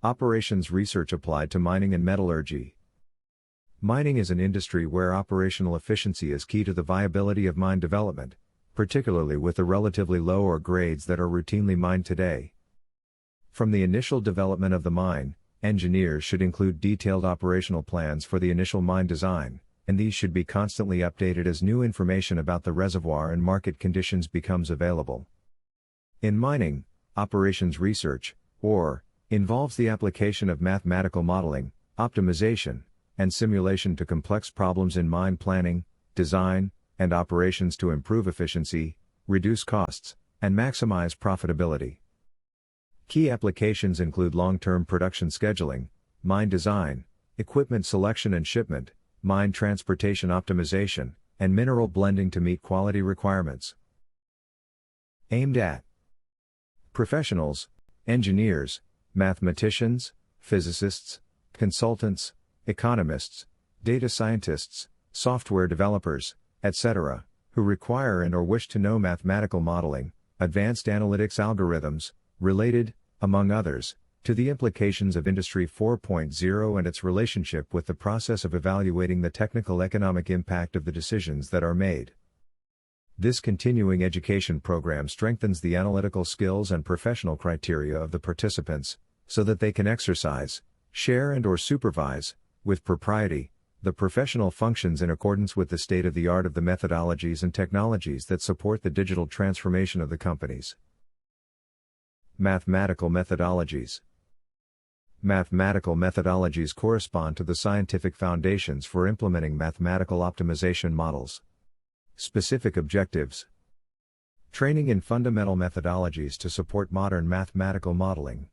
Operations research applied to mining and metallurgy. Mining is an industry where operational efficiency is key to the viability of mine development, particularly with the relatively low ore grades that are routinely mined today. From the initial development of the mine, engineers should include detailed operational plans for the initial mine design, and these should be constantly updated as new information about the reservoir and market conditions becomes available. In mining, operations research, or involves the application of mathematical modeling, optimization, and simulation to complex problems in mine planning, design, and operations to improve efficiency, reduce costs, and maximize profitability. Key applications include long-term production scheduling, mine design, equipment selection and shipment, mine transportation optimization, and mineral blending to meet quality requirements. Aimed at professionals, engineers, mathematicians, physicists, consultants, economists, data scientists, software developers, etc., who require and/or wish to know mathematical modeling, advanced analytics algorithms, related, among others, to the implications of Industry 4.0 and its relationship with the process of evaluating the technical economic impact of the decisions that are made. This continuing education program strengthens the analytical skills and professional criteria of the participants, so that they can exercise, share and/or supervise, with propriety, the professional functions in accordance with the state-of-the-art of the methodologies and technologies that support the digital transformation of the companies. Mathematical methodologies. Mathematical methodologies correspond to the scientific foundations for implementing mathematical optimization models. Specific objectives: training in fundamental methodologies to support modern mathematical modeling.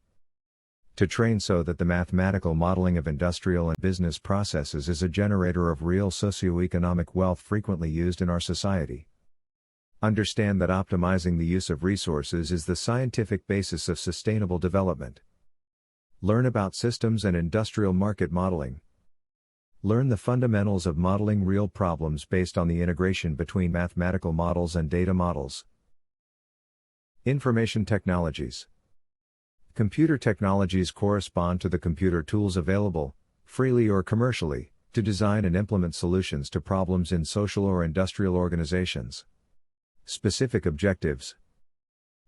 To train so that the mathematical modeling of industrial and business processes is a generator of real socioeconomic wealth frequently used in our society. Understand that optimizing the use of resources is the scientific basis of sustainable development. Learn about systems and industrial market modeling. Learn the fundamentals of modeling real problems based on the integration between mathematical models and data models. Information technologies. Computer technologies correspond to the computer tools available, freely or commercially, to design and implement solutions to problems in social or industrial organizations. Specific objectives: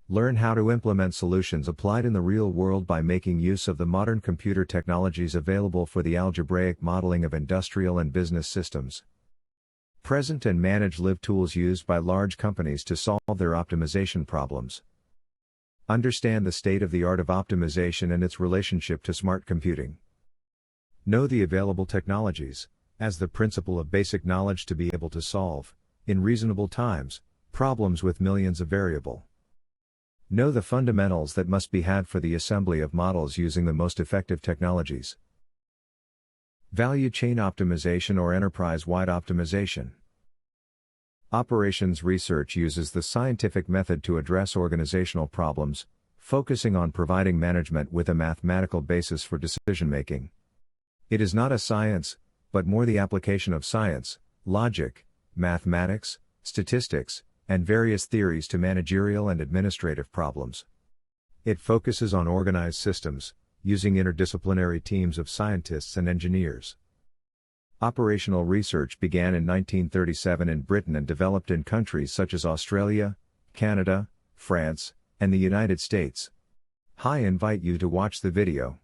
learn how to implement solutions applied in the real world by making use of the modern computer technologies available for the algebraic modeling of industrial and business systems. Present and manage live tools used by large companies to solve their optimization problems. Understand the state-of-the-art of optimization and its relationship to smart computing. Know the available technologies, as the principle of basic knowledge to be able to solve, in reasonable times, problems with millions of variables. Know the fundamentals that must be had for the assembly of models using the most effective technologies. Value chain optimization or enterprise-wide optimization. Operations research uses the scientific method to address organizational problems, focusing on providing management with a mathematical basis for decision-making. It is not a science, but more the application of science, logic, mathematics, statistics, and various theories to managerial and administrative problems. It focuses on organized systems, using interdisciplinary teams of scientists and engineers. Operational research began in 1937 in Britain and developed in countries such as Australia, Canada, France, and the United States. I invite you to watch the video.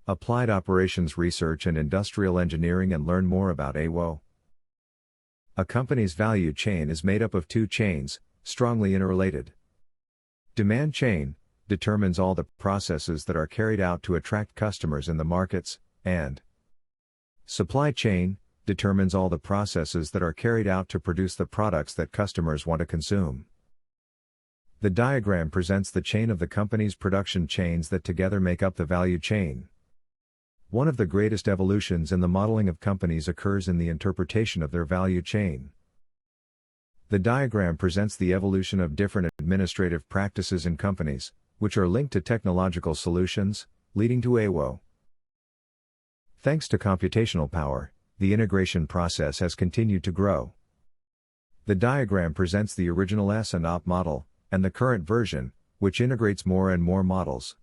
Applied Operations Research and Industrial Engineering and learn more about AWO. A company's value chain is made up of two chains, strongly interrelated. Demand chain determines all the processes that are carried out to attract customers in the markets, and supply chain determines all the processes that are carried out to produce the products that customers want to consume. The diagram presents the chain of the company's production chains that together make up the value chain. One of the greatest evolutions in the modeling of companies occurs in the interpretation of their value chain. The diagram presents the evolution of different administrative practices in companies, which are linked to technological solutions, leading to AWO. Thanks to computational power, the integration process has continued to grow. The diagram presents the original S&OP model, and the current version, which integrates more and more models.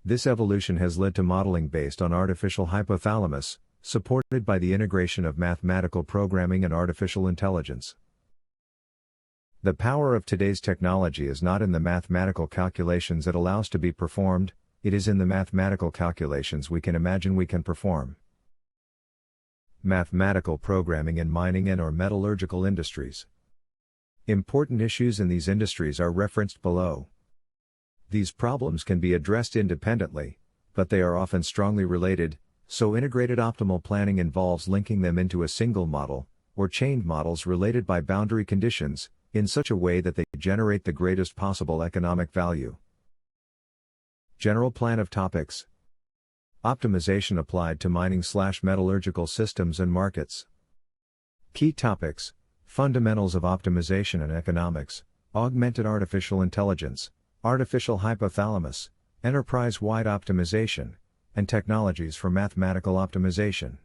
This evolution has led to modeling based on artificial hypothalamus, supported by the integration of mathematical programming and artificial intelligence. The power of today's technology is not in the mathematical calculations it allows to be performed, it is in the mathematical calculations we can imagine we can perform. Mathematical programming in mining and/or metallurgical industries. Important issues in these industries are referenced below. These problems can be addressed independently, but they are often strongly related, so integrated optimal planning involves linking them into a single model, or chained models related by boundary conditions, in such a way that they generate the greatest possible economic value. General plan of topics. Optimization applied to mining/metallurgical systems and markets. Key topics: fundamentals of optimization and economics, augmented artificial intelligence, artificial hypothalamus, enterprise-wide optimization, and technologies for mathematical optimization.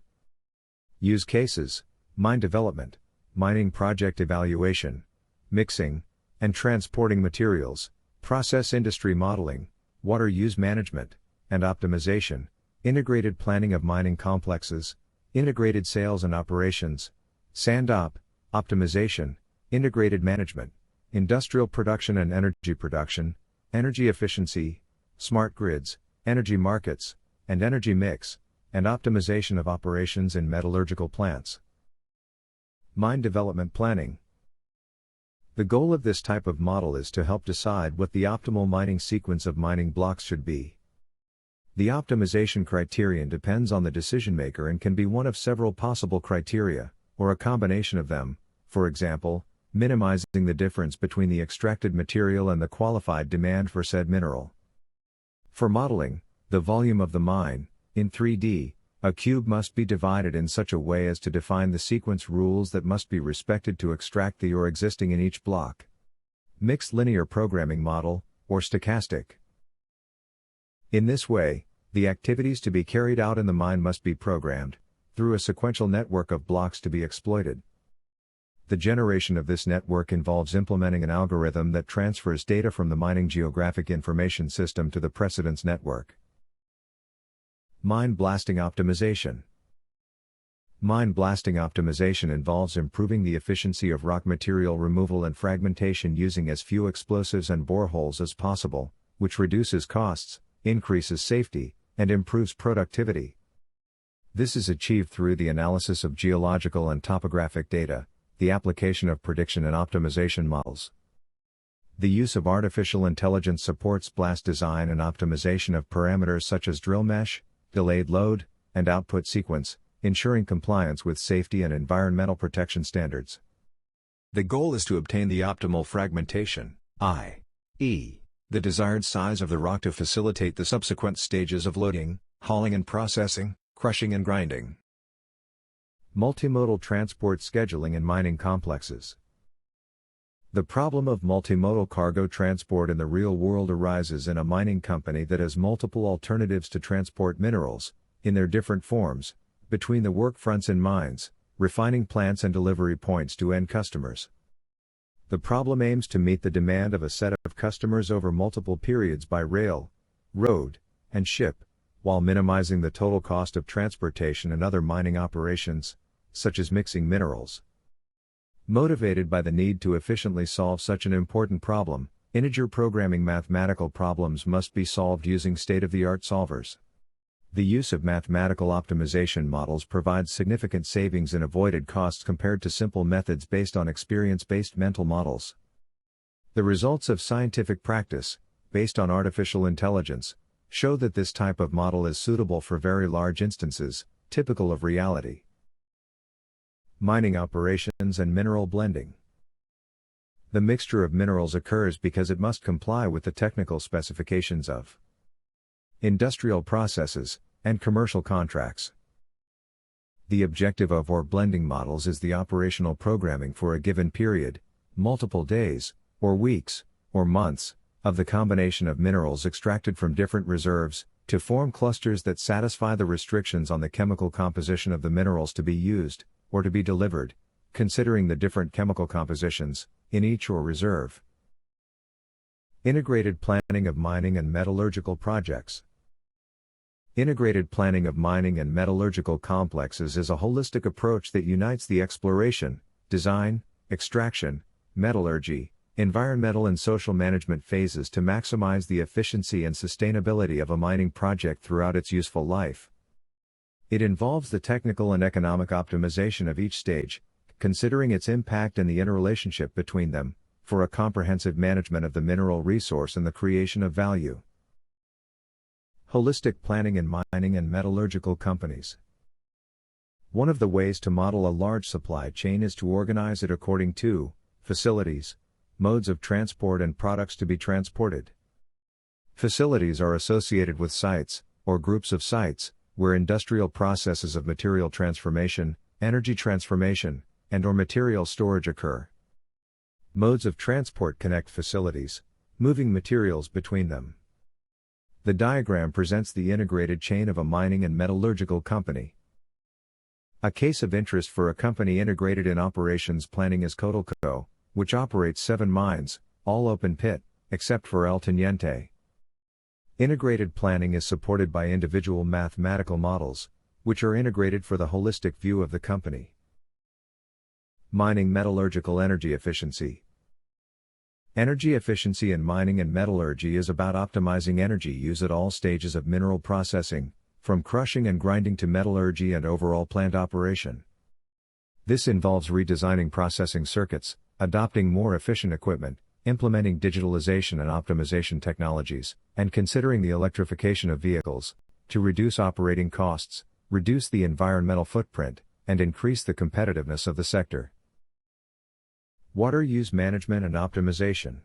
Use cases: mine development, mining project evaluation, mixing and transporting materials, process industry modeling, water use management and optimization, integrated planning of mining complexes, integrated sales and operations, sand-op, optimization, integrated management, industrial production and energy production, energy efficiency, smart grids, energy markets, and energy mix, and optimization of operations in metallurgical plants. Mine development planning. The goal of this type of model is to help decide what the optimal mining sequence of mining blocks should be. The optimization criterion depends on the decision maker and can be one of several possible criteria, or a combination of them, for example, minimizing the difference between the extracted material and the qualified demand for said mineral. For modeling, the volume of the mine, in 3D, a cube must be divided in such a way as to define the sequence rules that must be respected to extract the ore existing in each block. Mixed linear programming model, or stochastic. In this way, the activities to be carried out in the mine must be programmed, through a sequential network of blocks to be exploited. The generation of this network involves implementing an algorithm that transfers data from the mining geographic information system to the precedence network. Mine blasting optimization. Mine blasting optimization involves improving the efficiency of rock material removal and fragmentation using as few explosives and boreholes as possible, which reduces costs, increases safety, and improves productivity. This is achieved through the analysis of geological and topographic data, the application of prediction and optimization models. The use of artificial intelligence supports blast design and optimization of parameters such as drill mesh, delayed load, and output sequence, ensuring compliance with safety and environmental protection standards. The goal is to obtain the optimal fragmentation, i.e., the desired size of the rock to facilitate the subsequent stages of loading, hauling and processing, crushing and grinding. Multimodal transport scheduling in mining complexes. The problem of multimodal cargo transport in the real world arises in a mining company that has multiple alternatives to transport minerals, in their different forms, between the work fronts in mines, refining plants and delivery points to end customers. The problem aims to meet the demand of a set of customers over multiple periods by rail, road, and ship, while minimizing the total cost of transportation and other mining operations, such as mixing minerals. Motivated by the need to efficiently solve such an important problem, integer programming mathematical problems must be solved using state-of-the-art solvers. The use of mathematical optimization models provides significant savings in avoided costs compared to simple methods based on experience-based mental models. The results of scientific practice, based on artificial intelligence, show that this type of model is suitable for very large instances, typical of reality. Mining operations and mineral blending. The mixture of minerals occurs because it must comply with the technical specifications of industrial processes and commercial contracts. The objective of ore blending models is the operational programming for a given period, multiple days, or weeks, or months, of the combination of minerals extracted from different reserves, to form clusters that satisfy the restrictions on the chemical composition of the minerals to be used, or to be delivered, considering the different chemical compositions, in each ore reserve. Integrated planning of mining and metallurgical projects. Integrated planning of mining and metallurgical complexes is a holistic approach that unites the exploration, design, extraction, metallurgy, environmental and social management phases to maximize the efficiency and sustainability of a mining project throughout its useful life. It involves the technical and economic optimization of each stage, considering its impact and the interrelationship between them, for a comprehensive management of the mineral resource and the creation of value. Holistic planning in mining and metallurgical companies. One of the ways to model a large supply chain is to organize it according to facilities, modes of transport and products to be transported. Facilities are associated with sites, or groups of sites, where industrial processes of material transformation, energy transformation, and/or material storage occur. Modes of transport connect facilities, moving materials between them. The diagram presents the integrated chain of a mining and metallurgical company. A case of interest for a company integrated in operations planning is Codelco, which operates 7 mines, all open pit, except for El Teniente. Integrated planning is supported by individual mathematical models, which are integrated for the holistic view of the company. Mining metallurgical energy efficiency. Energy efficiency in mining and metallurgy is about optimizing energy use at all stages of mineral processing, from crushing and grinding to metallurgy and overall plant operation. This involves redesigning processing circuits, adopting more efficient equipment, implementing digitalization and optimization technologies, and considering the electrification of vehicles, to reduce operating costs, reduce the environmental footprint, and increase the competitiveness of the sector. Water use management and optimization.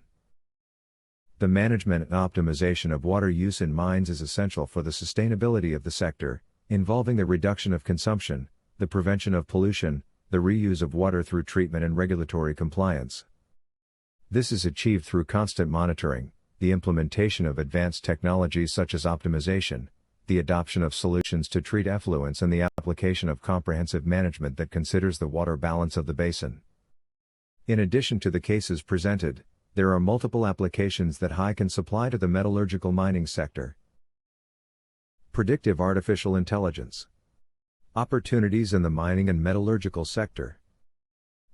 The management and optimization of water use in mines is essential for the sustainability of the sector, involving the reduction of consumption, the prevention of pollution, the reuse of water through treatment and regulatory compliance. This is achieved through constant monitoring, the implementation of advanced technologies such as optimization, the adoption of solutions to treat effluents and the application of comprehensive management that considers the water balance of the basin. In addition to the cases presented, there are multiple applications that HI can supply to the metallurgical mining sector. Predictive artificial intelligence. Opportunities in the mining and metallurgical sector.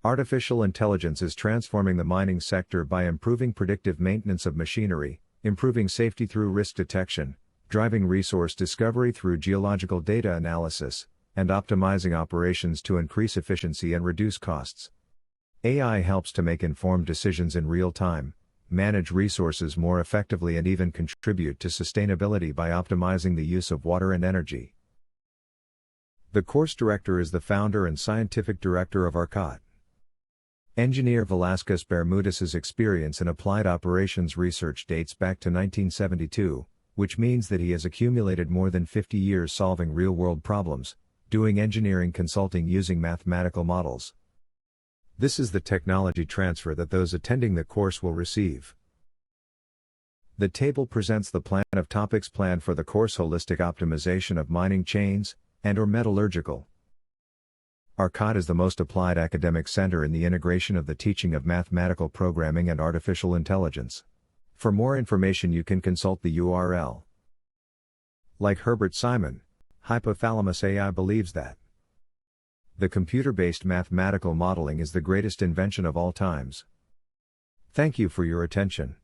Artificial intelligence is transforming the mining sector by improving predictive maintenance of machinery, improving safety through risk detection, driving resource discovery through geological data analysis, and optimizing operations to increase efficiency and reduce costs. AI helps to make informed decisions in real time, manage resources more effectively and even contribute to sustainability by optimizing the use of water and energy. The course director is the founder and scientific director of R-CADT. Engineer Velasquez Bermudez's experience in applied operations research dates back to 1972, which means that he has accumulated more than 50 years solving real-world problems, doing engineering consulting using mathematical models. This is the technology transfer that those attending the course will receive. The table presents the plan of topics planned for the course: holistic optimization of mining chains, and/or metallurgical. R-CADT is the most applied academic center in the integration of the teaching of mathematical programming and artificial intelligence. For more information you can consult the URL. Like Herbert Simon, Hypothalamus AI believes that the computer-based mathematical modeling is the greatest invention of all times. Thank you for your attention.